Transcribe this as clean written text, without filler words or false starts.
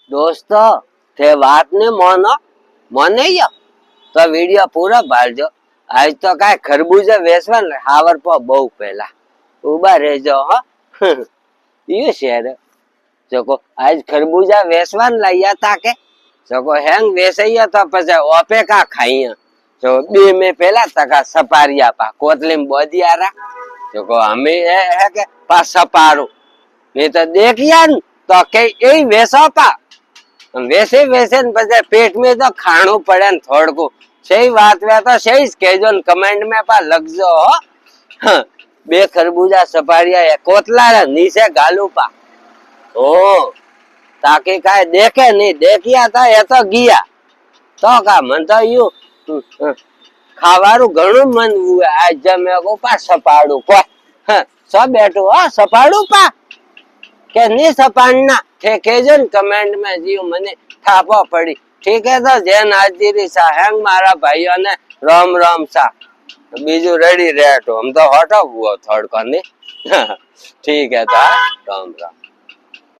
दोस्तो थे बात ने मोनो मोने यो तो वीडियो पूरा भालजो। आज तो काय खरबूजा वेचवा ने हावर पर बहु पहला उबा रहजो हो। ये शेर जको आज खरबूजा वेचवा ने लाया था के जको हेंग वेचैया तो पछे ओपे का खाइया जो बे में पहला तका सपारिया पा कोतलीम बोदियारा जको हमें है के पा सपारू नहीं तो देखिया तो के ए वेचो पा वैसे वैसे बजे पेट में तो खाणू पड़े न थोड़कू सही बात वे तो सही कहजो न कमेंट में पा लगजो हो। बे खरबूजा सपारिया या कोतला नीचे गालू पा ओ ताकि काय देखे नहीं देखिया था ये तो गया तो का मन तो यू खावारू घणू मन हुए आज जब मैं को पा सपाड़ू को सब बैठू हो सपाड़ू पा के नहीं सपाड़ना थे केजन कमेंट में जीव मने थापो पड़ी ठीक है तो जैन हाजिरी सा हैंग मारा भाइयों ने राम राम सा बीजू रेडी रेटो हम तो हटो हुआ थोड़ को नहीं ठीक है तो राम राम।